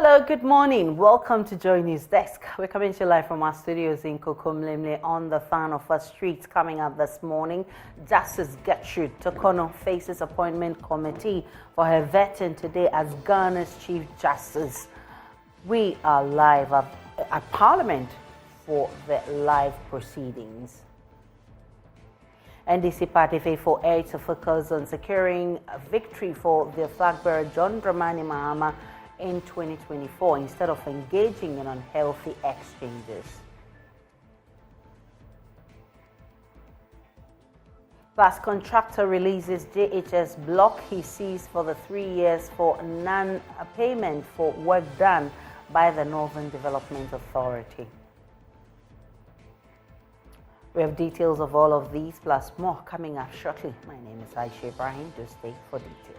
Hello, good morning. Welcome to Joy News Desk. We're coming to you live from our studios in Kokomlemle on the Fan of Us Street. Coming up this morning, Justice Gertrude Torkonoo faces appointment committee for her vetting today as Ghana's Chief Justice. We are live at Parliament for the live proceedings. NDC Party faithful air to focus on securing a victory for their flag bearer John Mahama in 2024 instead of engaging in unhealthy exchanges. Plus, contractor releases JHS block he sees for the 3 years for non-payment for work done by the Northern Development Authority. We have details of all of these plus more coming up shortly. My name is Aisha Ibrahim. Do stay for details.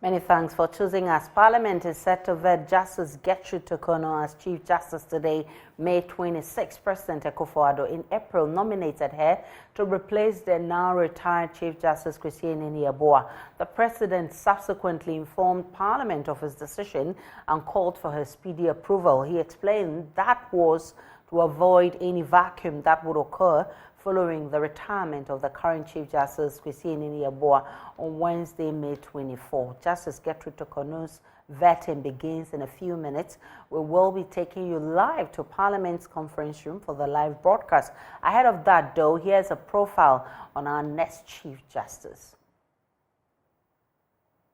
Many thanks for choosing us. Parliament is set to vet Justice Gertrude Torkonoo as Chief Justice today, May 26. President Akufo-Addo in April nominated her to replace the now retired Chief Justice Kwesi Yeboah. The President subsequently informed Parliament of his decision and called for her speedy approval. He explained that was to avoid any vacuum that would occur following the retirement of the current Chief Justice Kwesi Yeboah on Wednesday, May 24. Justice Gertrude Torkonoo's vetting begins in a few minutes. We will be taking you live to Parliament's conference room for the live broadcast. Ahead of that, though, here's a profile on our next Chief Justice.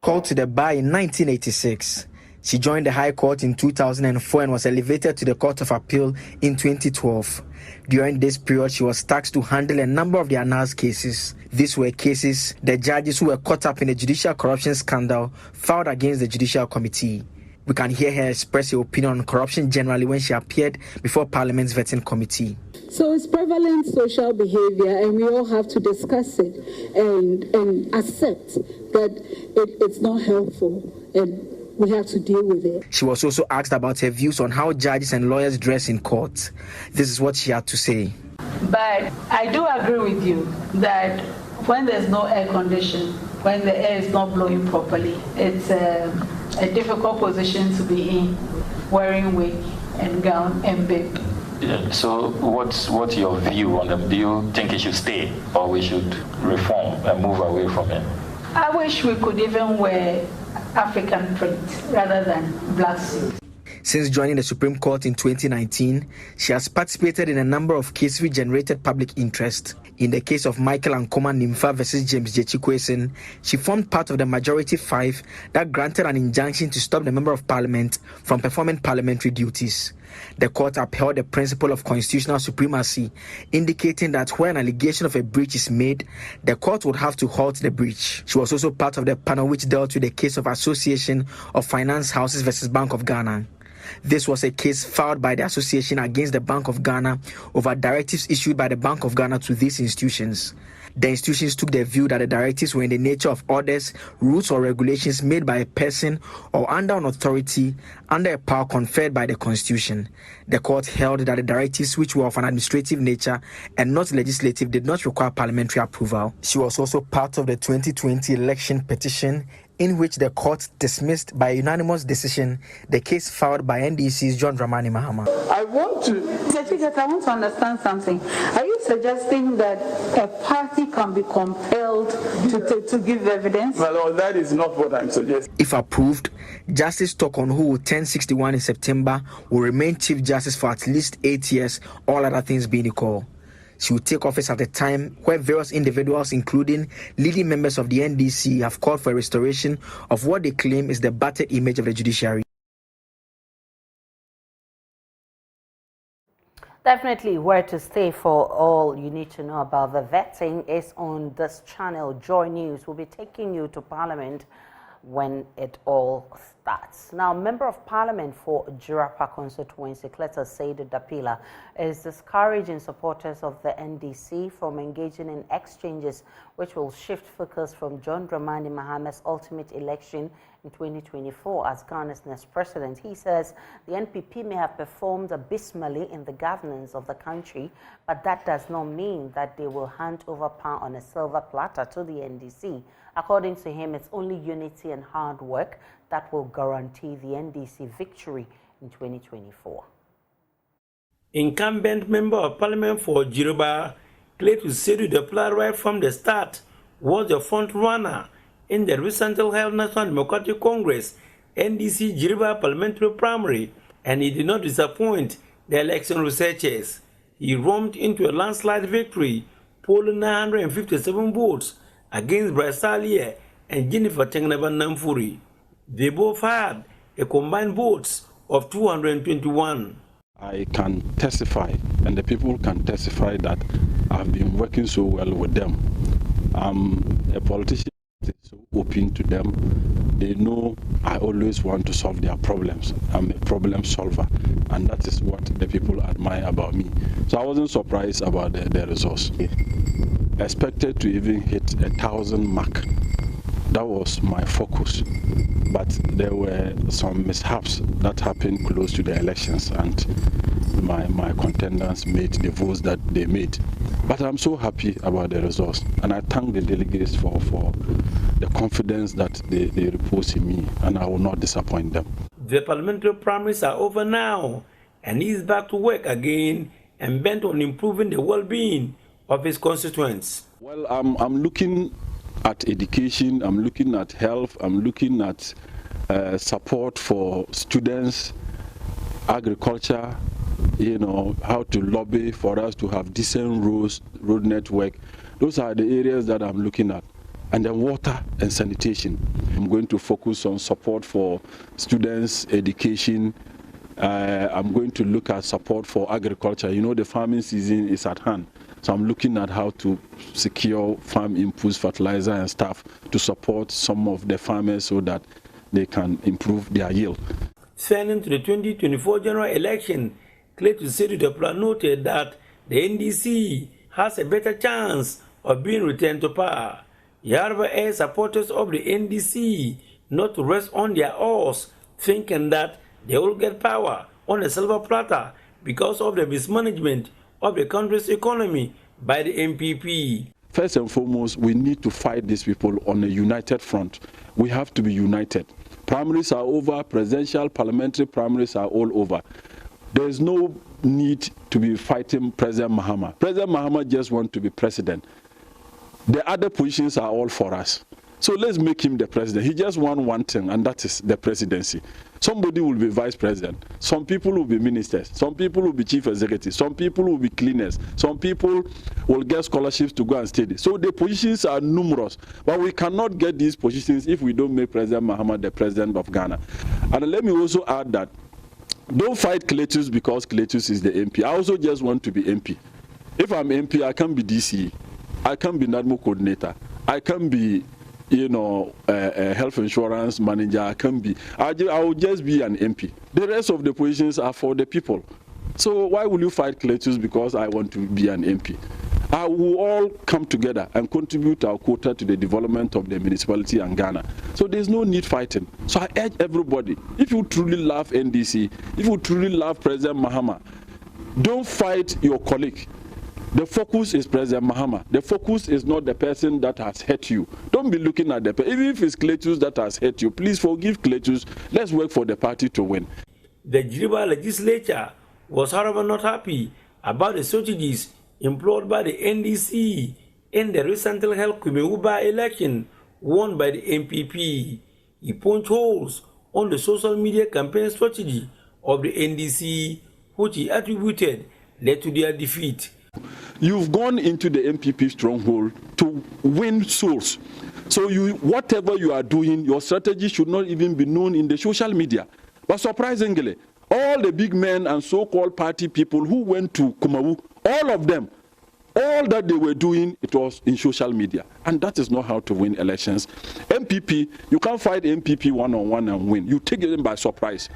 Called to the bar in 1986. She joined the High Court in 2004 and was elevated to the Court of Appeal in 2012. During this period, she was tasked to handle a number of the announced cases. These were cases the judges who were caught up in the judicial corruption scandal filed against the Judicial Committee. We can hear her express her opinion on corruption generally when she appeared before Parliament's vetting committee. So it's prevalent social behavior, and we all have to discuss it and accept that it's not helpful, and we have to deal with it. She was also asked about her views on how judges and lawyers dress in court. This is what she had to say. But I do agree with you that when there's no air condition, when the air is not blowing properly, it's a difficult position to be in, wearing wig and gown and bib. Yeah, so what's your view on them? Do you think it should stay or we should reform and move away from it? I wish we could even wear African print rather than black suit. Since joining the Supreme Court in 2019, she has participated in a number of cases which generated public interest. In the case of Michael Ankoma Nimfa versus James Jechi, she formed part of the majority 5 that granted an injunction to stop the Member of Parliament from performing parliamentary duties. The court upheld the principle of constitutional supremacy, indicating that when an allegation of a breach is made, the court would have to halt the breach. She was also part of the panel which dealt with the case of Association of Finance Houses versus Bank of Ghana. This was a case filed by the association against the Bank of Ghana over directives issued by the Bank of Ghana to these institutions. The institutions took the view that the directives were in the nature of orders, rules, or regulations made by a person or under an authority under a power conferred by the Constitution. The court held that the directives, which were of an administrative nature and not legislative, did not require parliamentary approval. She was also part of the 2020 election petition, in which the court dismissed by unanimous decision the case filed by NDC's John Mahama. I want to understand something. Are you suggesting that a party can be compelled to give evidence? Well, that is not what I'm suggesting. If approved, Justice Torkonoo, who will turn 61 in September, will remain Chief Justice for at least 8 years, all other things being equal. She will take office at a time where various individuals, including leading members of the NDC, have called for a restoration of what they claim is the battered image of the judiciary. Definitely where to stay for all you need to know about the vetting is on this channel, Joy News. We'll be taking you to Parliament when it all starts. Now, Member of Parliament for Jirapa constituency, Cletus Saidu Dapila, is discouraging supporters of the NDC from engaging in exchanges which will shift focus from John Mahama's ultimate election in 2024 as Ghana's next president. He says the NPP may have performed abysmally in the governance of the country, but that does not mean that they will hand over power on a silver platter to the NDC. According to him, it's only unity and hard work that will guarantee the NDC victory in 2024. Incumbent Member of Parliament for Jirapa, Cletus Saidu Dapila, right from the start, was the front runner in the recently held National Democratic Congress NDC Jirapa parliamentary primary, and he did not disappoint the election researchers. He romped into a landslide victory, polling 957 votes against Brasalia and Jennifer Tengnaba Namfuri. They both had a combined votes of 221. I can testify, and the people can testify, that I've been working so well with them. I'm a politician that is so open to them. They know I always want to solve their problems. I'm a problem solver, and that is what the people admire about me. So I wasn't surprised about the results. Expected to even hit 1,000 mark. That was my focus. But there were some mishaps that happened close to the elections, and my contenders made the votes that they made. But I'm so happy about the results, and I thank the delegates for the confidence that they repose in me, and I will not disappoint them. The parliamentary primaries are over now, and he's back to work again and bent on improving the well-being of his constituents. Well, I'm looking at education, I'm looking at health, I'm looking at support for students, agriculture, how to lobby for us to have decent road network. Those are the areas that I'm looking at. And then water and sanitation. I'm going to focus on support for students, education. I'm going to look at support for agriculture. The farming season is at hand. So I'm looking at how to secure farm inputs, fertilizer and stuff to support some of the farmers so that they can improve their yield. Turning to the 2024 general election, Cletus Saidu Dapila noted that the NDC has a better chance of being returned to power. He however urged supporters of the NDC not to rest on their oars, thinking that they will get power on a silver platter because of the mismanagement of the country's economy by the NPP. First and foremost, we need to fight these people on a united front. We have to be united. Primaries are over, presidential, parliamentary primaries are all over. There is no need to be fighting President Mahama. President Mahama just wants to be president. The other positions are all for us. So let's make him the president. He just wants one thing, and that is the presidency. Somebody will be vice president. Some people will be ministers. Some people will be chief executives. Some people will be cleaners. Some people will get scholarships to go and study. So the positions are numerous. But we cannot get these positions if we don't make President Mahama the president of Ghana. And let me also add that don't fight Cletus because Cletus is the MP. I also just want to be MP. If I'm MP, I can be DCE. I can be NADMO coordinator. I can be a health insurance manager. I will just be an MP. The rest of the positions are for the people. So why will you fight Cletus because I want to be an MP? I will all come together and contribute our quota to the development of the municipality and Ghana. So there's no need fighting. So I urge everybody, if you truly love NDC, if you truly love President Mahama, don't fight your colleague. The focus is President Mahama. The focus is not the person that has hurt you. Don't be looking at the person. Even if it's Cletus that has hurt you, please forgive Cletus. Let's work for the party to win. The Jirapa legislature was, however, not happy about the strategies employed by the NDC in the recently held Kumeuba election won by the NPP. He punched holes on the social media campaign strategy of the NDC, which he attributed led to their defeat. You've gone into the NPP stronghold to win souls. So whatever you are doing, your strategy should not even be known in the social media. But surprisingly, all the big men and so-called party people who went to Kumawu, all of them All that they were doing, it was in social media. And that is not how to win elections. MPP, you can't fight MPP one-on-one and win. You take them by surprise.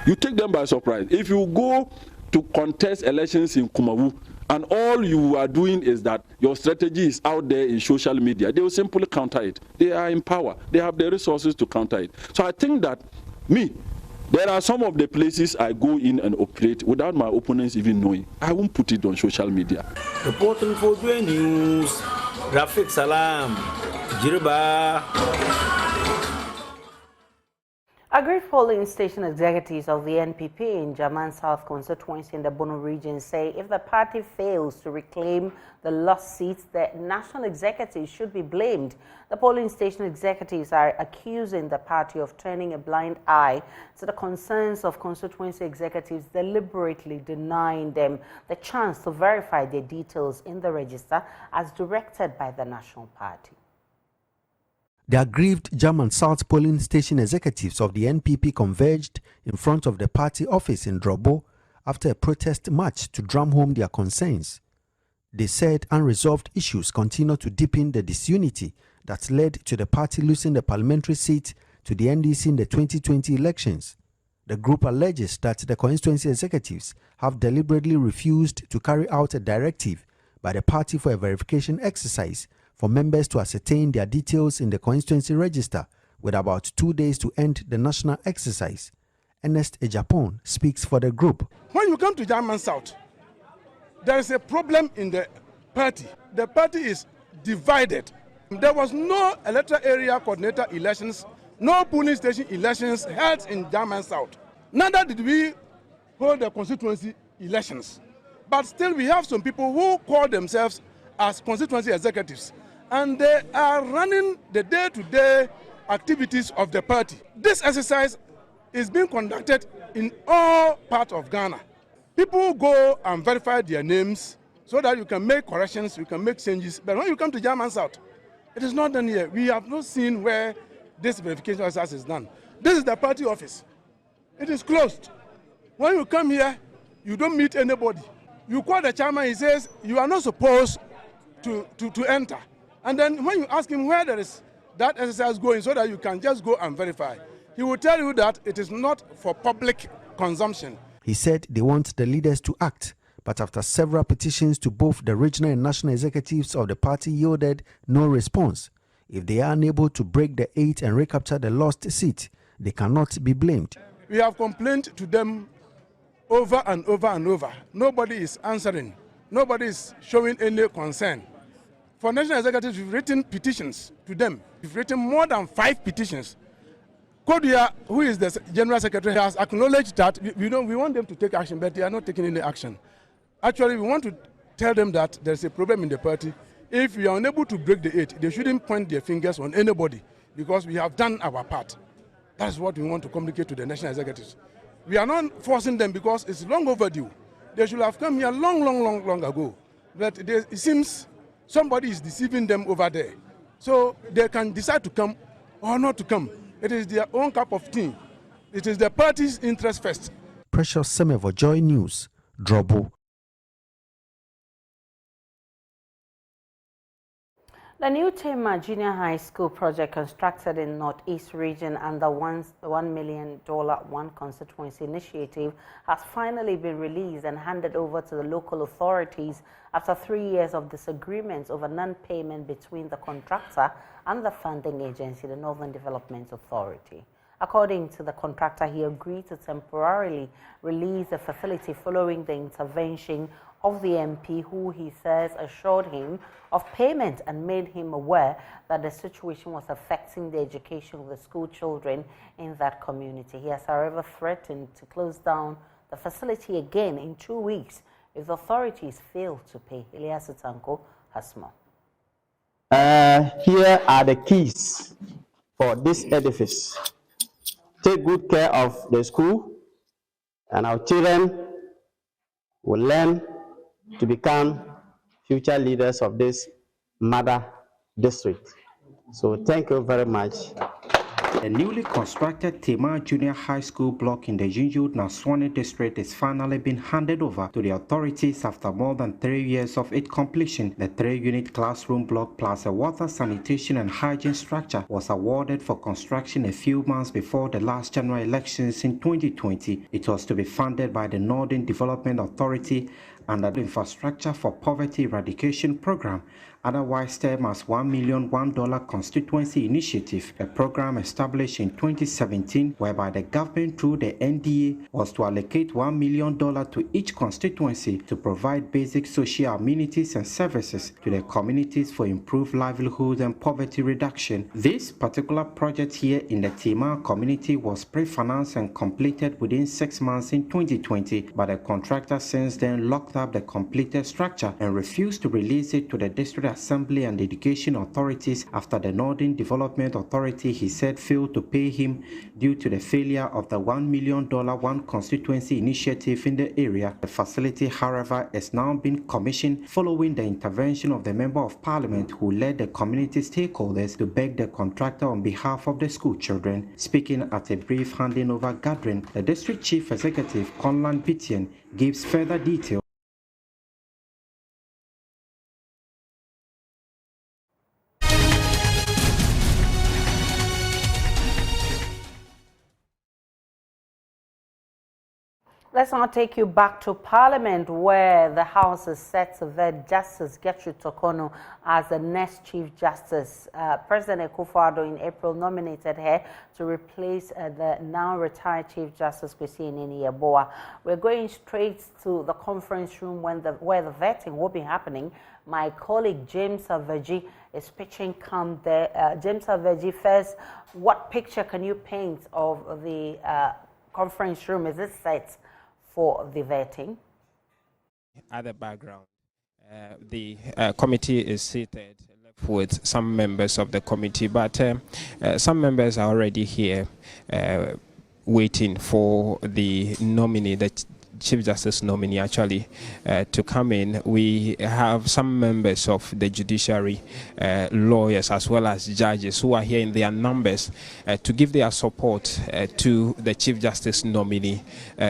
You take them by surprise. If you go to contest elections in Kumawu, and all you are doing is that your strategy is out there in social media, they will simply counter it. They are in power. They have the resources to counter it. So I think that there are some of the places I go in and operate without my opponents even knowing. I won't put it on social media. Reporting for Joy News, Rafik Salam, Jiraba. Agri polling station executives of the NPP in German South constituency in the Bono region say if the party fails to reclaim the lost seats, the national executives should be blamed. The polling station executives are accusing the party of turning a blind eye to the concerns of constituency executives, deliberately denying them the chance to verify their details in the register as directed by the national party. The aggrieved German South polling station executives of the NPP converged in front of the party office in Drobo after a protest march to drum home their concerns. They said unresolved issues continue to deepen the disunity that led to the party losing the parliamentary seat to the NDC in the 2020 elections. The group alleges that the constituency executives have deliberately refused to carry out a directive by the party for a verification exercise for members to ascertain their details in the constituency register with about 2 days to end the national exercise. Ernest Ejapon speaks for the group. When you come to German South, there is a problem in the party. The party is divided. There was no electoral area coordinator elections, no polling station elections held in German South. Neither did we hold the constituency elections. But still we have some people who call themselves as constituency executives, and they are running the day-to-day activities of the party. This exercise is being conducted in all parts of Ghana. People go and verify their names so that you can make corrections, you can make changes. But when you come to German South, it is not done here. We have not seen where this verification exercise is done. This is the party office. It is closed. When you come here, you don't meet anybody. You call the chairman, he says, you are not supposed to enter. And then when you ask him where there is that exercise going so that you can just go and verify, he will tell you that it is not for public consumption. He said they want the leaders to act, but after several petitions to both the regional and national executives of the party yielded no response. If they are unable to break the 8 and recapture the lost seat, they cannot be blamed. We have complained to them over and over and over. Nobody is answering. Nobody is showing any concern. For national executives, we've written petitions to them. We've written more than 5 petitions. Kodia, who is the General Secretary, has acknowledged that we want them to take action, but they are not taking any action. Actually, we want to tell them that there's a problem in the party. If we are unable to break the 8, they shouldn't point their fingers on anybody because we have done our part. That's what we want to communicate to the national executives. We are not forcing them because it's long overdue. They should have come here long ago. But it seems somebody is deceiving them over there. So they can decide to come or not to come. It is their own cup of tea. It is the party's interest first. Precious Semevo, Joy News, Drobo. The new Tema Junior High School project constructed in Northeast region under $1 million One Constituency initiative has finally been released and handed over to the local authorities after 3 years of disagreements over non-payment between the contractor and the funding agency, the Northern Development Authority. According to the contractor, he agreed to temporarily release the facility following the intervention of the MP, who he says assured him of payment and made him aware that the situation was affecting the education of the school children in that community. He has, however, threatened to close down the facility again in 2 weeks if the authorities fail to pay. Elias Tanko has more. Here are the keys for this edifice. Take good care of the school, and our children will learn to become future leaders of this mother district. So thank you very much. The newly constructed Tema Junior High School block in the Jinju Naswane district is finally being handed over to the authorities after more than 3 years of its completion. The 3-unit classroom block plus a water, sanitation and hygiene structure was awarded for construction a few months before the last general elections in 2020. It was to be funded by the Northern Development Authority under the Infrastructure for Poverty Eradication Program, otherwise termed as $1 million Constituency Initiative, a program established in 2017 whereby the government through the NDA was to allocate $1 million to each constituency to provide basic social amenities and services to the communities for improved livelihoods and poverty reduction. This particular project here in the Tema community was pre-financed and completed within 6 months in 2020, but the contractor since then locked up the completed structure and refused to release it to the District Assembly and Education authorities after the Northern Development Authority, he said, failed to pay him due to the failure of the $1 million One Constituency Initiative in the area. The facility, however, is now being commissioned following the intervention of the Member of Parliament who led the community stakeholders to beg the contractor on behalf of the school children. Speaking at a brief handing over gathering, the District Chief Executive, Conlan Bitian, gives further details. Let's now take you back to Parliament, where the House is set to vet Justice Gertrude Torkonoo as the next Chief Justice. President Akufo-Addo in April nominated her to replace the now retired Chief Justice Kwesi Nini-Yeboah. We're going straight to the conference room where the vetting will be happening. My colleague James Aveji is pitching camp there. James Aveji, first, what picture can you paint of the conference room? Is it set for the vetting? At the background, the committee is seated with some members of the committee, but some members are already here waiting for the nominee, the Chief Justice nominee actually to come in. We have some members of the judiciary, lawyers as well as judges who are here in their numbers to give their support to the Chief Justice nominee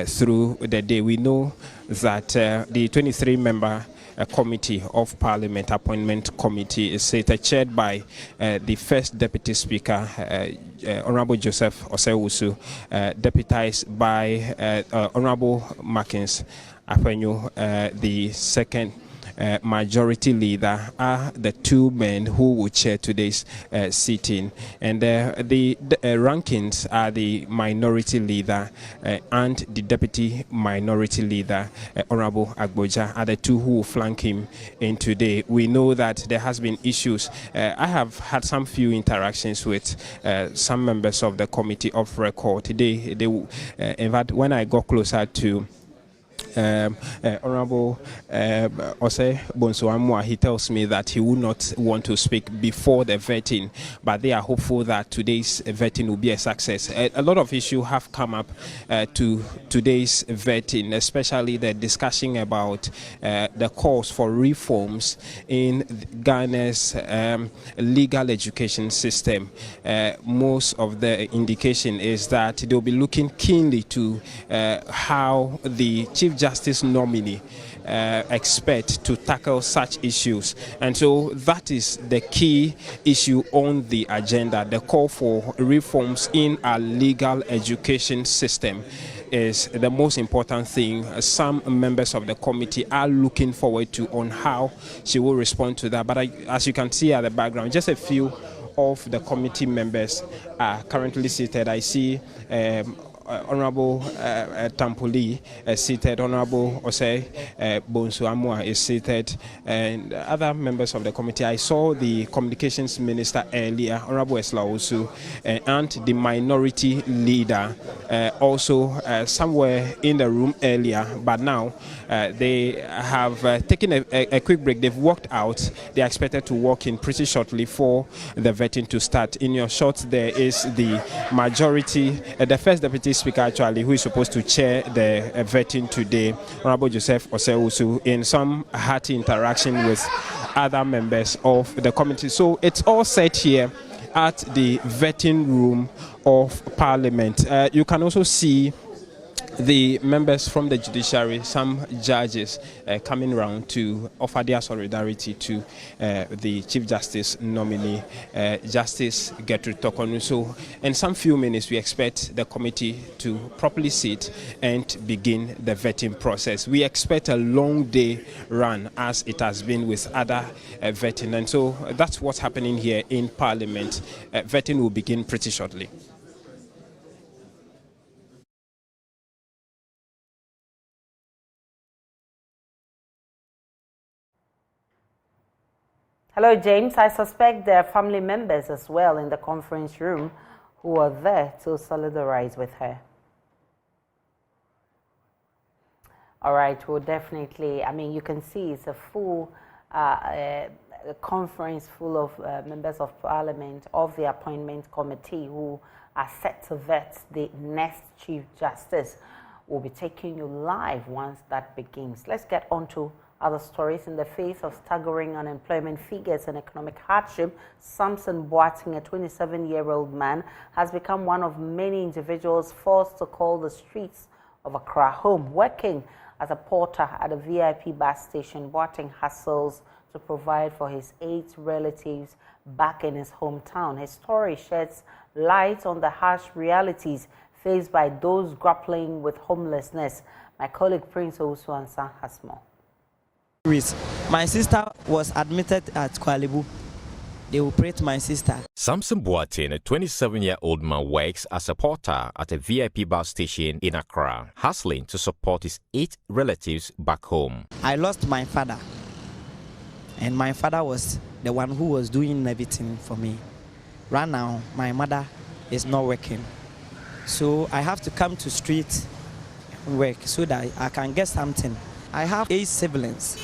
through the day. We know that the 23-member Committee of Parliament Appointment Committee is chaired by the First Deputy Speaker, Honorable Joseph Osewusu, deputized by Honorable Markins Apenyo, the second majority leader, are the two men who will chair today's sitting, and the rankings are the minority leader and the deputy minority leader, Honorable Agboja, are the two who will flank him in today. We know that there has been issues. I have had some few interactions with some members of the committee of record today. In fact, when I got closer to Honorable Ose Bonsoamua, he tells me that he would not want to speak before the vetting, but they are hopeful that today's vetting will be a success. A lot of issues have come up to today's vetting, especially the discussion about the calls for reforms in Ghana's legal education system. Most of the indication is that they'll be looking keenly to how the Chief Justice nominee expect to tackle such issues, and so that is the key issue on the agenda. The call for reforms in our legal education system is the most important thing. Some members of the committee are looking forward to on how she will respond to that. But as you can see at the background, just a few of the committee members are currently seated. I see Honorable Tampoli seated, Honorable Ose Bonsoamua is seated, and other members of the committee. I saw the communications minister earlier, Honorable Eslausu, and the minority leader also somewhere in the room earlier, but now they have taken a quick break. They've walked out. They are expected to walk in pretty shortly for the vetting to start. In your shots, there is the majority, the First Deputy Speaker actually, who is supposed to chair the vetting today, Honorable Joseph Osewusu, in some hearty interaction with other members of the committee. So it's all set here at the vetting room of Parliament. You can also see the members from the judiciary, some judges coming around to offer their solidarity to the Chief Justice nominee, Justice Gertrude Torkonoo. So in some few minutes, we expect the committee to properly sit and begin the vetting process. We expect a long day run, as it has been with other vetting. And so that's what's happening here in Parliament. Vetting will begin pretty shortly. Hello, James. I suspect there are family members as well in the conference room who are there to solidarize with her. All right, well, definitely. I mean, you can see it's a full conference full of members of Parliament of the Appointment Committee who are set to vet the next Chief Justice. We'll be taking you live once that begins. Let's get on to other stories. In the face of staggering unemployment figures and economic hardship, Samson Boateng, a 27-year-old man, has become one of many individuals forced to call the streets of Accra home. Working as a porter at a VIP bus station, Boateng hustles to provide for his 8 relatives back in his hometown. His story sheds light on the harsh realities faced by those grappling with homelessness. My colleague Prince Owusu-Ansah has more. My sister was admitted at Kuala Lumpur. They operate my sister. Samson Boateng, a 27-year-old man, works as a porter at a VIP bus station in Accra, hustling to support his 8 relatives back home. I lost my father, and my father was the one who was doing everything for me. Right now, my mother is not working, so I have to come to street and work so that I can get something. I have 8 siblings.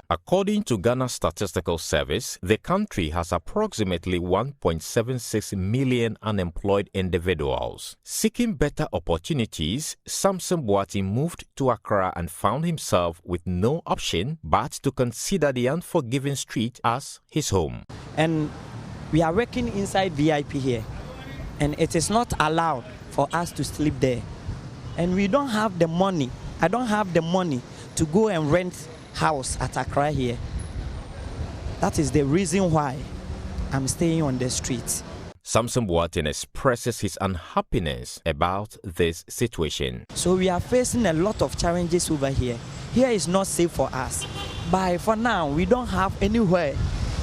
According to Ghana Statistical Service, the country has approximately 1.76 million unemployed individuals. Seeking better opportunities, Samson Boateng moved to Accra and found himself with no option but to consider the unforgiving street as his home. And we are working inside VIP here, and it is not allowed for us to sleep there. And we don't have the money. I don't have the money to go and rent house at Accra here. That is the reason why I'm staying on the streets. Samson Boateng expresses his unhappiness about this situation. So we are facing a lot of challenges over here. Here is not safe for us. But for now, we don't have anywhere.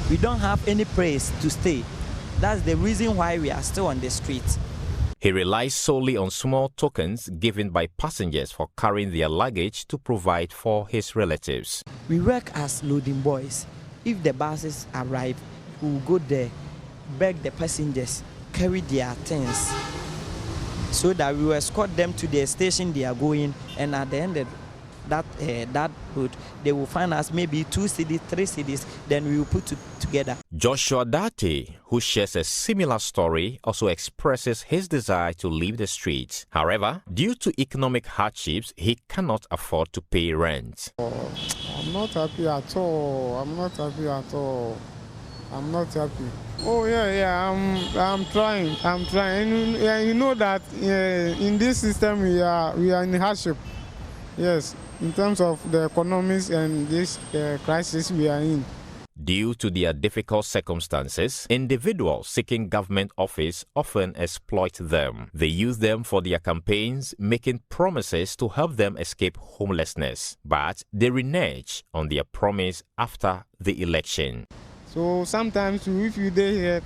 We don't have any place to stay. That's the reason why we are still on the streets. He relies solely on small tokens given by passengers for carrying their luggage to provide for his relatives. We work as loading boys. If the buses arrive, we will go there, beg the passengers, carry their things, so that we will escort them to the station they are going, and at the end of that route, they will find us maybe 2 cities, 3 cities, then we will put it together. Joshua Date, who shares a similar story, also expresses his desire to leave the streets. However, due to economic hardships, he cannot afford to pay rent. I'm not happy at all. I'm not happy at all. I'm not happy. Oh yeah, I'm trying. And you know that in this system we are in hardship. Yes, in terms of the economics and this crisis we are in. Due to their difficult circumstances, individuals seeking government office often exploit them. They use them for their campaigns, making promises to help them escape homelessness. But they renege on their promise after the election. So sometimes if you stay here,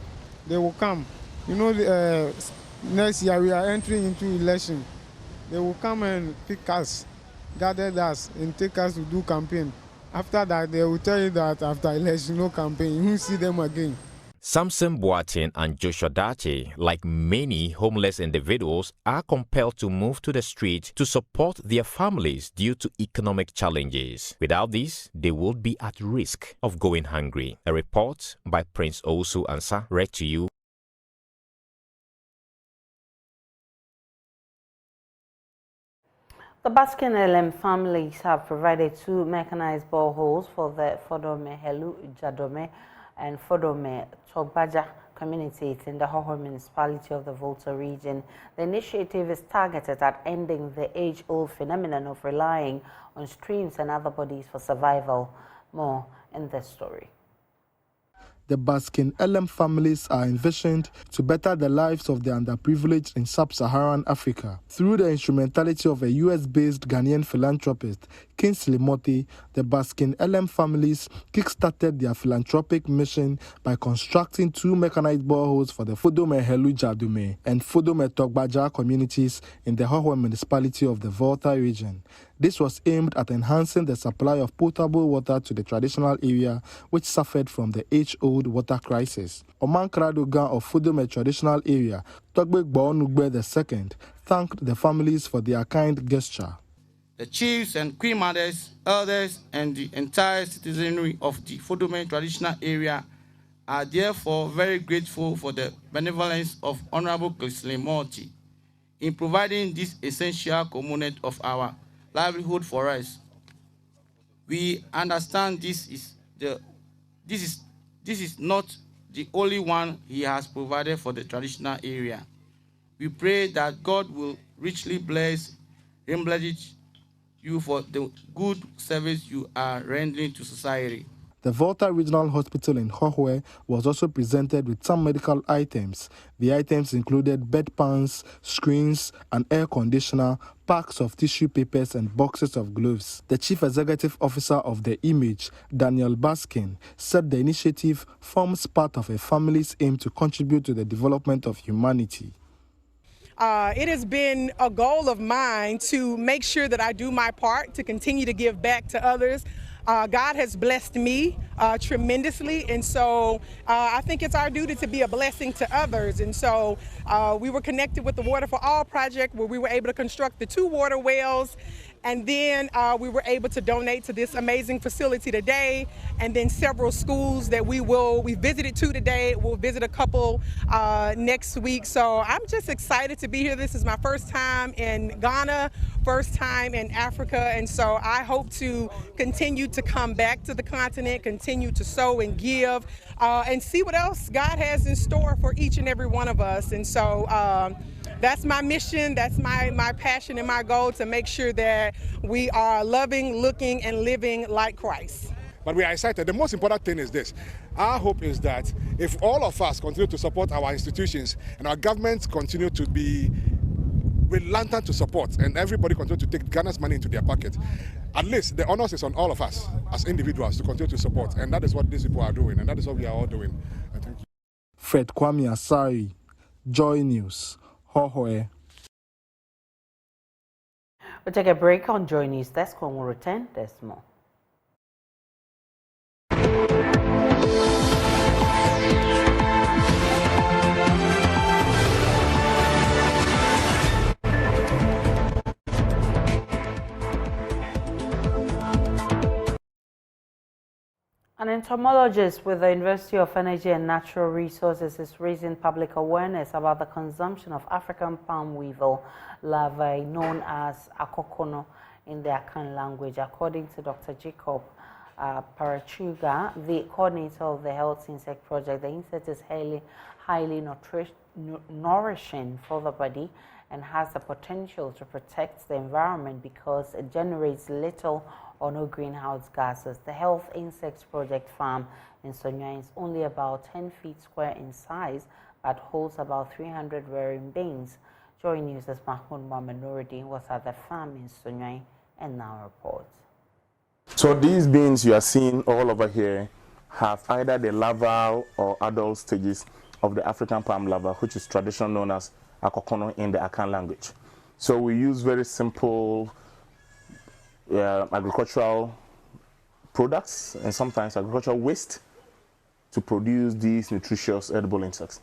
they will come. You know, next year we are entering into election. They will come and pick us, gather us, and take us to do campaign. After that, they will tell you that after election, no campaign, you won't see them again. Samson Boateng and Joshua Date, like many homeless individuals, are compelled to move to the street to support their families due to economic challenges. Without this, they would be at risk of going hungry. A report by Prince Owusu-Ansah, read to you. The Baskin LM families have provided 2 mechanized boreholes for the Fodome Helu Jadome and Fodome Togbaja communities in the Hoho municipality of the Volta region. The initiative is targeted at ending the age-old phenomenon of relying on streams and other bodies for survival. More in this story. The Baskin LM families are envisioned to better the lives of the underprivileged in sub-Saharan Africa. Through the instrumentality of a US-based Ghanaian philanthropist, Kingsley Motti, the Baskin LM families kick-started their philanthropic mission by constructing 2 mechanized boreholes for the Fodome Helu Jadume and Fodome Togbaja communities in the Hoho municipality of the Volta region. This was aimed at enhancing the supply of potable water to the traditional area, which suffered from the age-old water crisis. Oman Kradogan of Fodome traditional area, Togbe Gbaonugbe II, thanked the families for their kind gesture. The chiefs and queen mothers, elders, and the entire citizenry of the Fodome traditional area are therefore very grateful for the benevolence of Honorable Kingsley Motti in providing this essential component of our livelihood for us. We understand this is not the only one he has provided for the traditional area. We pray that God will richly bless you for the good service you are rendering to society. The Volta Regional Hospital in Hohoe was also presented with some medical items. The items included bedpans, screens, an air conditioner, packs of tissue papers, and boxes of gloves. The Chief Executive Officer of the Image, Daniel Baskin, said the initiative forms part of a family's aim to contribute to the development of humanity. It has been a goal of mine to make sure that I do my part to continue to give back to others. God has blessed me tremendously, and so I think it's our duty to be a blessing to others. And so we were connected with the Water for All project, where we were able to construct the 2 water wells, and then we were able to donate to this amazing facility today, and then several schools that we visited 2 today. We'll visit a couple next week. So I'm just excited to be here. This is my first time in Ghana, first time in Africa, and so I hope to continue to come back to the continent, continue to sow and give, and see what else God has in store for each and every one of us. And so that's my mission, that's my passion and my goal, to make sure that we are loving, looking, and living like Christ. But we are excited. The most important thing is this. Our hope is that if all of us continue to support our institutions and our governments continue to be reluctant to support, and everybody continue to take Ghana's money into their pocket, at least the onus is on all of us as individuals to continue to support. And that is what these people are doing, and that is what we are all doing. Thank you. Fred Kwame Asari, Joy News, Hohoe. We'll take a break on Joy News Desk. When we return, there's more. An entomologist with the University of Energy and Natural Resources is raising public awareness about the consumption of African palm weevil larvae known as Torkonoo in the Akan language. According to Dr. Jacob Parachuga, the coordinator of the Health Insect Project, the insect is highly nourishing for the body and has the potential to protect the environment because it generates little or no greenhouse gases. The Health Insects Project farm in Songhai is only about 10 feet square in size, but holds about 300 rearing beings. Joy News' Mahmoud Mohamed Nuruddin was at the farm in Songhai and now reports. So these beings you are seeing all over here have either the larval or adult stages of the African palm larva, which is traditionally known as Torkonoo in the Akan language. So we use very simple agricultural products and sometimes agricultural waste to produce these nutritious edible insects.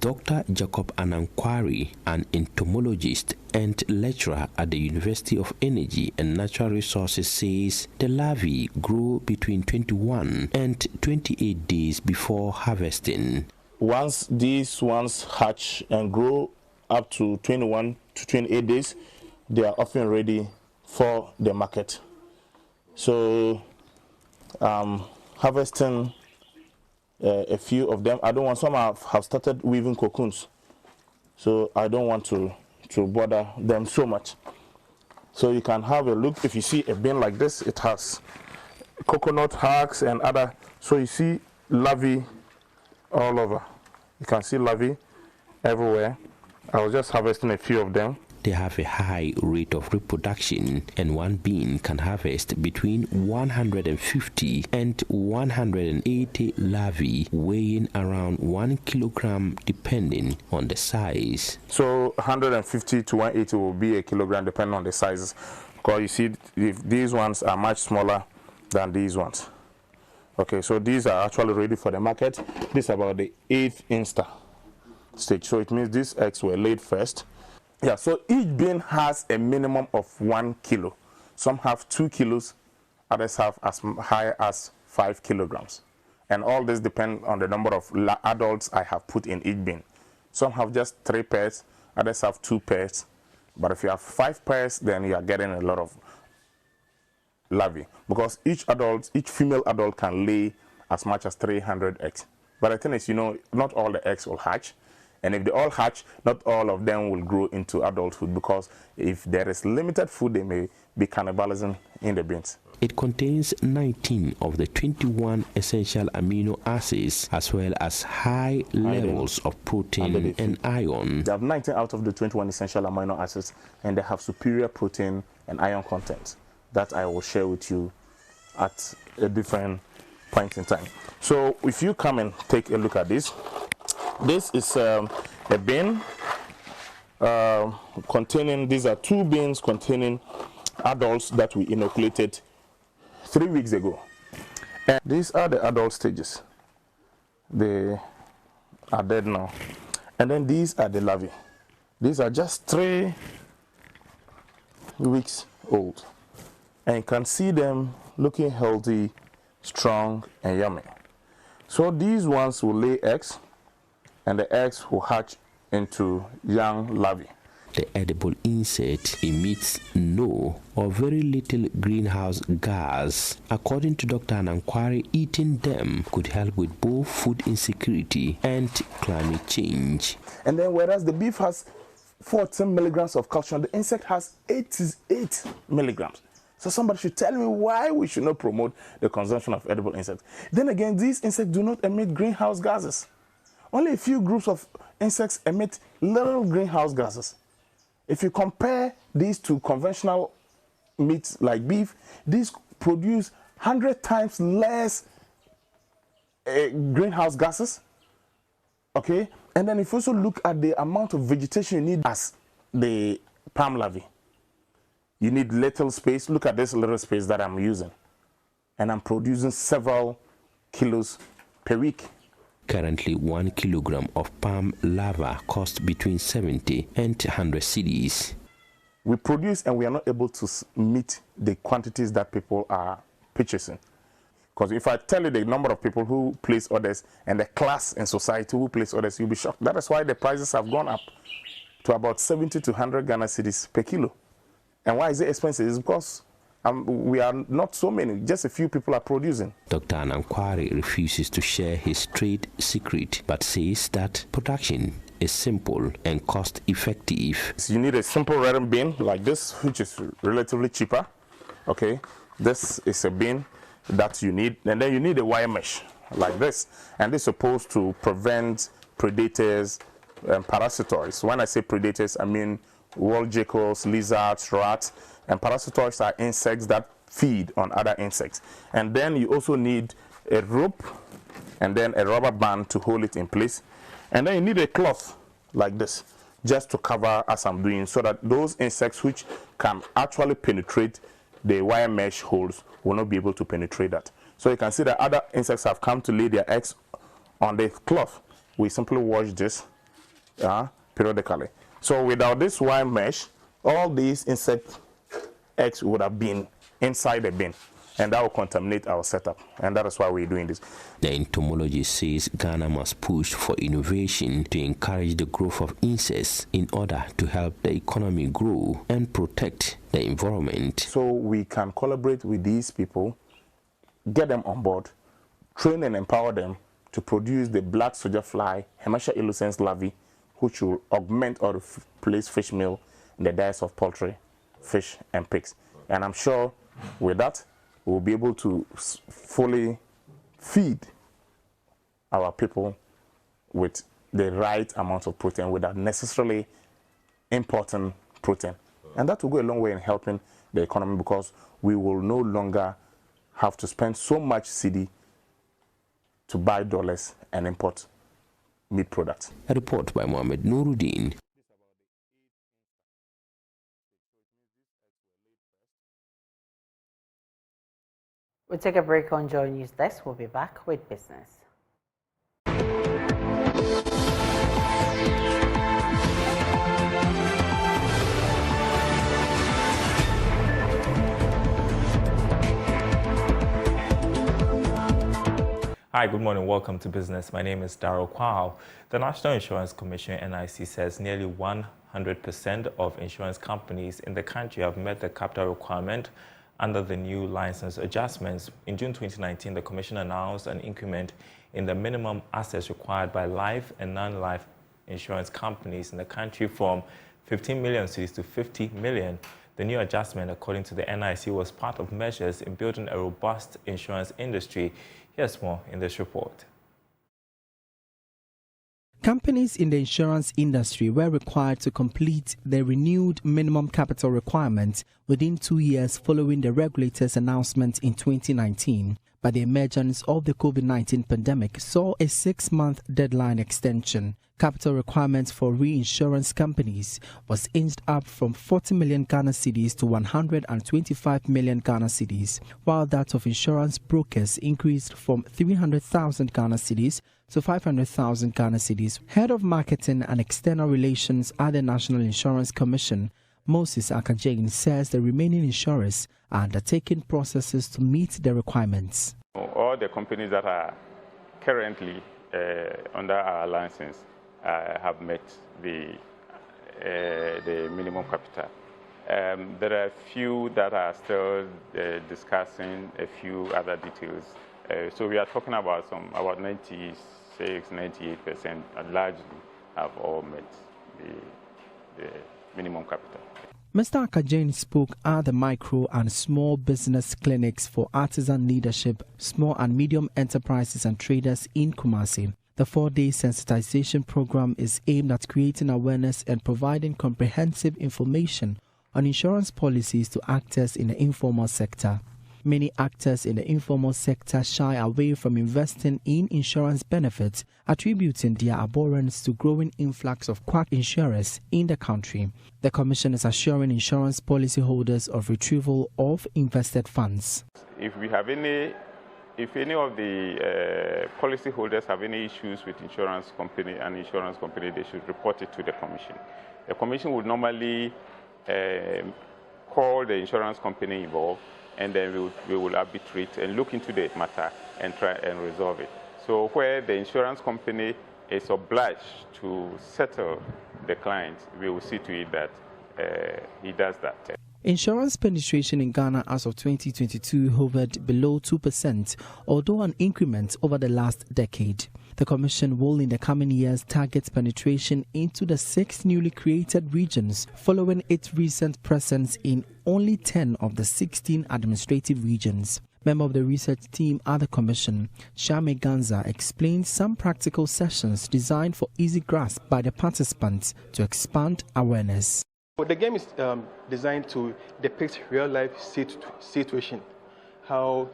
Dr. Jacob Anankwari, an entomologist and lecturer at the University of Energy and Natural Resources, says the larvae grow between 21 and 28 days before harvesting. Once these ones hatch and grow up to 21 to 28 days, they are often ready for the market. So harvesting a few of them. I don't want, some have started weaving cocoons, so I don't want to bother them so much. So you can have a look. If you see a bin like this, it has coconut husks and other. So you see larvae all over. You can see larvae everywhere. I was just harvesting a few of them. They have a high rate of reproduction, and one bean can harvest between 150 and 180 larvae, weighing around 1 kilogram depending on the size. So 150 to 180 will be a kilogram depending on the sizes. Because you see, if these ones are much smaller than these ones. Okay, so these are actually ready for the market. This is about the 8th insta stage. So it means these eggs were laid first. Yeah, so each bin has a minimum of 1 kilo. Some have 2 kilos, others have as high as 5 kilograms. And all this depends on the number of adults I have put in each bin. Some have just 3 pairs, others have 2 pairs. But if you have 5 pairs, then you are getting a lot of larvae. Because each female adult can lay as much as 300 eggs. But the thing is, you know, not all the eggs will hatch. And if they all hatch, not all of them will grow into adulthood, because if there is limited food, they may be cannibalism in the bins. It contains 19 of the 21 essential amino acids, as well as high levels of protein and iron. They have 19 out of the 21 essential amino acids, and they have superior protein and iron content that I will share with you at a different point in time. So if you come and take a look at this, this is a bin containing, these are 2 bins containing adults that we inoculated 3 weeks ago. And these are the adult stages. They are dead now. And then these are the larvae. These are just 3 weeks old. And you can see them looking healthy, strong, and yummy. So these ones will lay eggs, and the eggs will hatch into young larvae. The edible insect emits no or very little greenhouse gas. According to Dr. Anankwari, eating them could help with both food insecurity and climate change. And then whereas the beef has 14 milligrams of calcium, the insect has 88 milligrams. So somebody should tell me why we should not promote the consumption of edible insects. Then again, these insects do not emit greenhouse gases. Only a few groups of insects emit little greenhouse gases. If you compare these to conventional meats like beef, these produce 100 times less greenhouse gases. Okay? And then if you also look at the amount of vegetation you need as the palm larvae, you need little space. Look at this little space that I'm using. And I'm producing several kilos per week. Currently, 1 kilogram of palm larva costs between 70 and 100 cedis. We produce and we are not able to meet the quantities that people are purchasing. Because if I tell you the number of people who place orders and the class in society who place orders, you'll be shocked. That is why the prices have gone up to about 70 to 100 Ghana cedis per kilo. And why is it expensive? It's because we are not so many, just a few people are producing. Dr. Anankwari refuses to share his trade secret, but says that production is simple and cost effective. So you need a simple redding bin like this, which is relatively cheaper. Okay, this is a bin that you need, and then you need a wire mesh like this, and this is supposed to prevent predators and parasitoids. When I say predators, I mean wall geckos, lizards, rats, and parasitoids are insects that feed on other insects. And then you also need a rope and then a rubber band to hold it in place. And then you need a cloth like this just to cover as I'm doing, so that those insects which can actually penetrate the wire mesh holes will not be able to penetrate that. So you can see that other insects have come to lay their eggs on the cloth. We simply wash this periodically. So without this wire mesh, all these insect eggs would have been inside the bin, and that will contaminate our setup, and that is why we're doing this. The entomologist says Ghana must push for innovation to encourage the growth of insects in order to help the economy grow and protect the environment. So we can collaborate with these people, get them on board, train and empower them to produce the black soldier fly, Hematia illucens larvae, which will augment or replace fish meal in the diets of poultry, fish, and pigs. And I'm sure with that, we'll be able to fully feed our people with the right amount of protein without necessarily importing protein. And that will go a long way in helping the economy, because we will no longer have to spend so much cedi to buy dollars and import meat products. A report by Mohammed Nuruddin. We'll take a break on Joy News Desk. We'll be back with business. Hi, good morning. Welcome to Business. My name is Darryl Kwao. The National Insurance Commission, NIC, says nearly 100% of insurance companies in the country have met the capital requirement under the new license adjustments. In June 2019, the Commission announced an increment in the minimum assets required by life and non-life insurance companies in the country from 15 million cedis to 50 million. The new adjustment, according to the NIC, was part of measures in building a robust insurance industry. Here's more in this report. Companies in the insurance industry were required to complete the renewed minimum capital requirements within 2 years following the regulator's announcement in 2019. But the emergence of the COVID-19 pandemic saw a 6-month deadline extension. Capital requirements for reinsurance companies was inched up from 40 million Ghana cedis to 125 million Ghana cedis, while that of insurance brokers increased from 300,000 Ghana cedis to 500,000 Ghana cedis. Head of Marketing and External Relations at the National Insurance Commission, Moses Akajane, says the remaining insurers are undertaking processes to meet the requirements. All the companies that are currently under our license have met the minimum capital. There are a few that are still discussing a few other details. So we are talking about about 96, 98%, largely have all met the minimum capital. Mr. Akajane spoke at the micro and small business clinics for artisan leadership, small and medium enterprises and traders in Kumasi. The 4-day sensitization program is aimed at creating awareness and providing comprehensive information on insurance policies to actors in the informal sector. Many actors in the informal sector shy away from investing in insurance benefits, attributing their abhorrence to growing influx of quack insurers in the country. The Commission is assuring insurance policyholders of retrieval of invested funds. If any of the policyholders have any issues with insurance company, they should report it to the Commission. The Commission would normally call the insurance company involved, and then we will arbitrate and look into the matter and try and resolve it. So where the insurance company is obliged to settle the client, we will see to it that he does that. Insurance penetration in Ghana as of 2022 hovered below 2%, although an increment over the last decade. The Commission will in the coming years target penetration into the 6 newly created regions, following its recent presence in only 10 of the 16 administrative regions. Member of the research team at the Commission, Shame Ganza, explained some practical sessions designed for easy grasp by the participants to expand awareness. The game is designed to depict real-life situation, how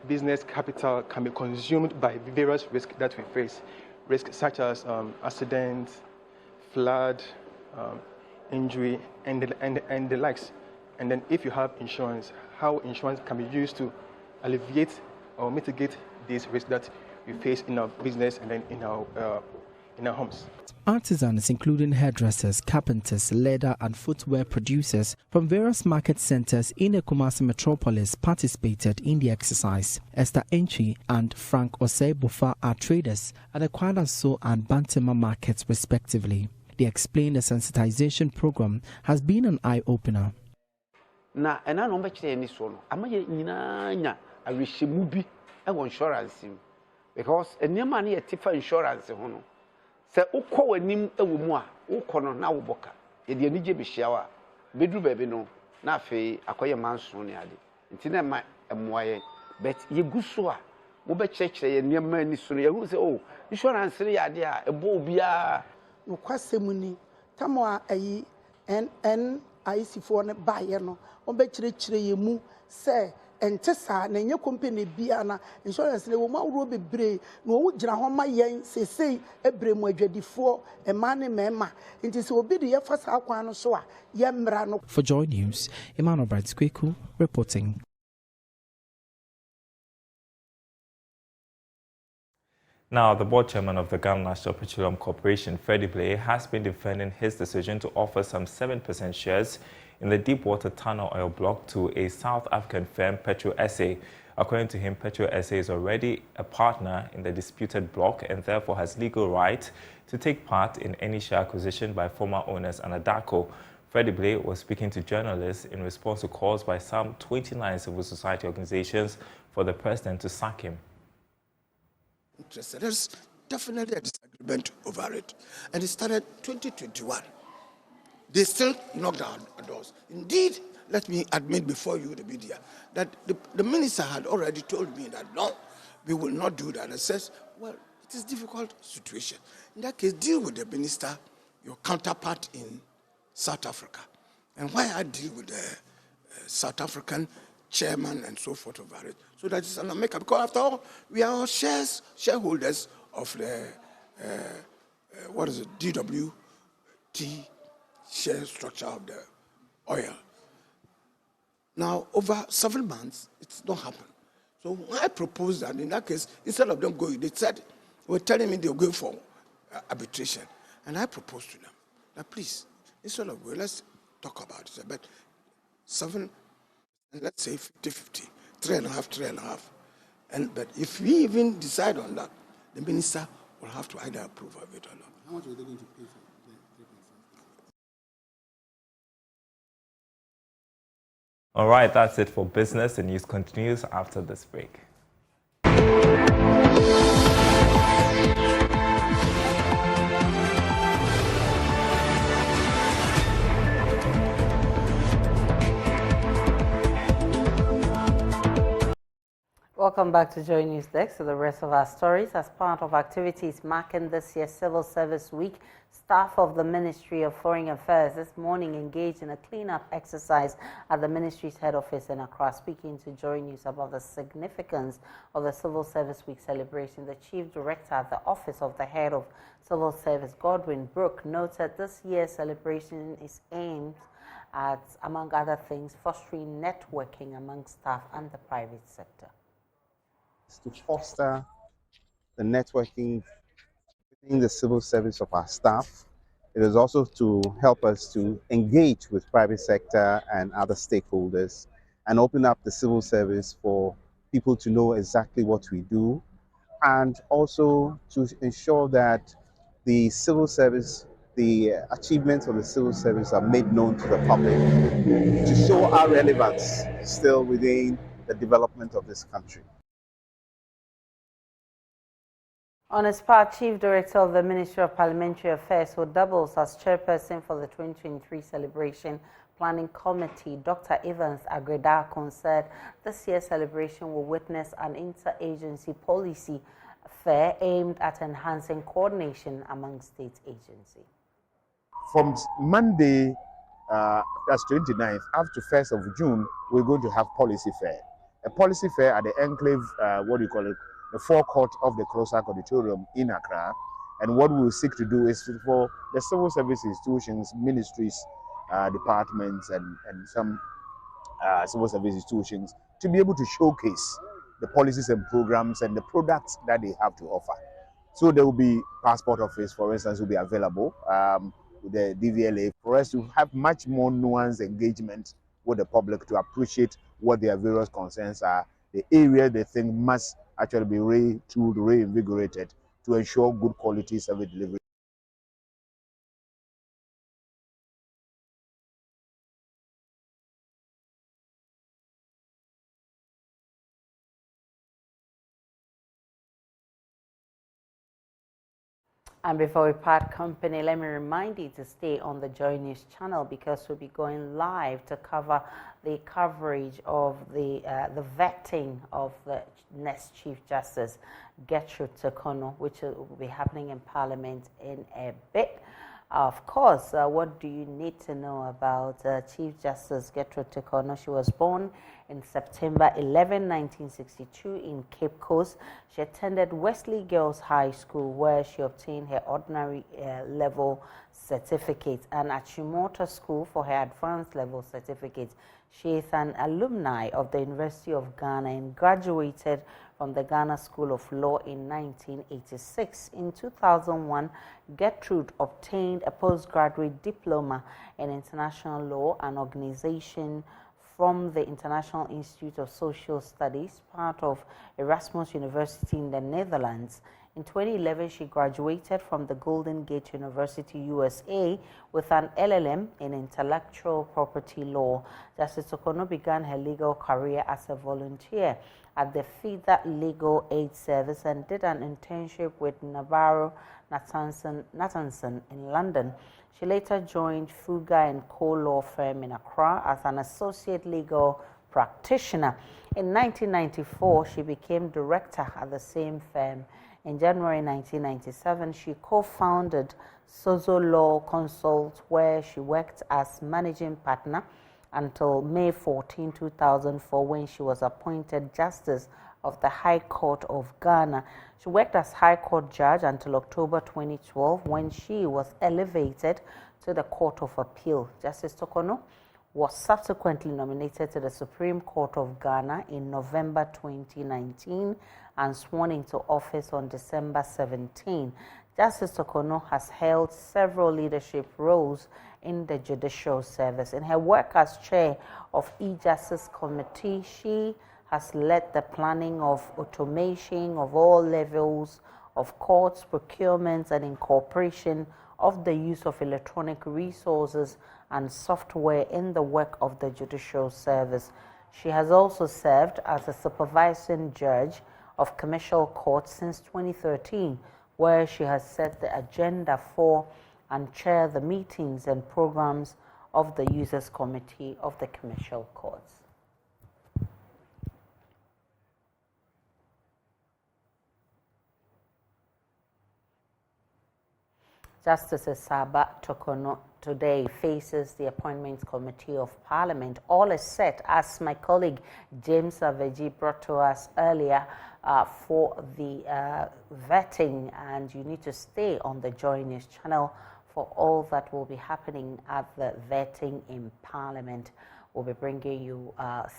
business capital can be consumed by various risks that we face, risks such as accidents, flood, injury, and the likes. And then if you have insurance, how insurance can be used to alleviate or mitigate these risks that we face in our business and then in our homes. Artisans, including hairdressers, carpenters, leather and footwear producers from various market centers in the Kumasi metropolis participated in the exercise. Esther Enchi and Frank Osei-Bofa are traders at the Kwadaso and Bantama markets respectively. They explained the sensitization program has been an eye-opener. Na ena no be kire ni so no amaye nyina nya awehemu bi e wo insurance because enema na yetifa insurance ho no se ukọ wanim ewumu a ukọ no na woboka ye de anije behia bedru baabi no na afi akoye manso ne ade nti na ma emoye but ye guso a wo be kyekere ye nneema ni so no ye hu se oh insurance re ade a ebo obia no kwasemu ni tamo a ayi en aisifo ne baye no wo be kyekere ye mu se entesa na nye company bia na insurance le wo ma wo bebre na wo gira ho ma yen sesei ebremu adwadifo ema ne mema nti se obi de ye fa sa akwan no so a ye mra no. For Joy News, Emmanuel Bradskweku reporting. Now, the board chairman of the Ghana National Petroleum Corporation, Freddie Blay, has been defending his decision to offer some 7% shares in the Deepwater Tunnel oil block to a South African firm, Petro SA. According to him, Petro SA is already a partner in the disputed block and therefore has legal right to take part in any share acquisition by former owners and Adako. Freddie Blay was speaking to journalists in response to calls by some 29 civil society organizations for the president to sack him. There's definitely a disagreement over it. And it started 2021. They still knocked on doors. Indeed, let me admit before you, the media, that the minister had already told me that no, we will not do that. I says, well, it is a difficult situation. In that case, deal with the minister, your counterpart in South Africa. And why I deal with the South African chairman and so forth over it. So that is an America. Because after all, we are all shareholders of the, DWT share structure of the oil. Now, over 7 months, it's not happened. So I proposed that in that case, instead of them going, they said, they were telling me they were going for arbitration. And I proposed to them that please, instead of going, let's talk about it. But 7, and let's say 50-50, 3.5. But if we even decide on that, the minister will have to either approve of it or not. How much are they going to pay for 3.5? All right, that's it for business. The news continues after this break. Welcome back to Joy News Desk. So the rest of our stories. As part of activities marking this year's Civil Service Week, staff of the Ministry of Foreign Affairs this morning engaged in a cleanup exercise at the ministry's head office in Accra. Speaking to Joy News about the significance of the Civil Service Week celebration, the Chief Director at the Office of the Head of Civil Service, Godwin Brooke, noted this year's celebration is aimed at, among other things, fostering networking among staff and the private sector. To foster the networking within the civil service of our staff. It is also to help us to engage with private sector and other stakeholders and open up the civil service for people to know exactly what we do, and also to ensure that the civil service, the achievements of the civil service are made known to the public to show our relevance still within the development of this country. On his part, Chief Director of the Ministry of Parliamentary Affairs, who doubles as chairperson for the 2023 Celebration Planning Committee, Dr. Evans Agredakon, said this year's celebration will witness an interagency policy fair aimed at enhancing coordination among state agencies. From Monday, that's 29th, up to 1st of June, we're going to have policy fair. A policy fair at the enclave, the forecourt of the Closac Auditorium in Accra. And what we will seek to do is for the civil service institutions, ministries, departments, and some civil service institutions to be able to showcase the policies and programs and the products that they have to offer. So there will be passport office, for instance, will be available with the DVLA for us to have much more nuanced engagement with the public to appreciate what their various concerns are, the area they think must actually be retooled, reinvigorated to ensure good quality service delivery. And before we part company, let me remind you to stay on the Joy News channel because we'll be going live to cover the coverage of the vetting of the next Chief Justice, Gertrude Torkonoo, which will be happening in Parliament in a bit. Of course, what do you need to know about Chief Justice Gertrude Torkonoo? She was born in September 11, 1962 in Cape Coast. She attended Wesley Girls High School where she obtained her ordinary level certificate and at Chimota School for her advanced level certificate. She is an alumni of the University of Ghana and graduated from the Ghana School of Law in 1986. In 2001, Gertrude obtained a postgraduate diploma in international law and organization from the International Institute of Social Studies, part of Erasmus University in the Netherlands. In 2011, she graduated from the Golden Gate University, USA, with an LLM in intellectual property law. Justice Torkonoo began her legal career as a volunteer at the FIDA Legal Aid Service and did an internship with Navarro Nathanson in London. She later joined Fuga & Co. law firm in Accra as an associate legal practitioner. In 1994, she became director at the same firm. In January 1997, she co-founded Sozo Law Consult, where she worked as managing partner until May 14, 2004, when she was appointed Justice of the High Court of Ghana. She worked as High Court Judge until October 2012, when she was elevated to the Court of Appeal. Justice Torkonoo was subsequently nominated to the Supreme Court of Ghana in November 2019 and sworn into office on December 17. Justice Torkonoo has held several leadership roles in the judicial service. In her work as chair of E-Justice Committee, she has led the planning of automation of all levels of courts, procurements, and incorporation of the use of electronic resources and software in the work of the judicial service. She has also served as a supervising judge of commercial courts since 2013, where she has set the agenda for and chair the meetings and programs of the Users Committee of the Commercial Courts. Justice Saba Torkonoo today faces the Appointments Committee of Parliament. All is set, as my colleague James Aveji brought to us earlier, for the vetting, and you need to stay on the Joy News channel for all that will be happening at the vetting in Parliament. We'll be bringing you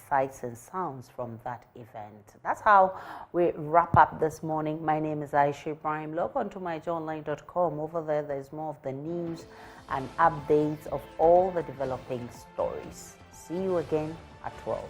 sights and sounds from that event. That's how we wrap up this morning. My name is Aisha Ibrahim. Log on to myjoyonline.com. Over there, there's more of the news and updates of all the developing stories. See you again at 12.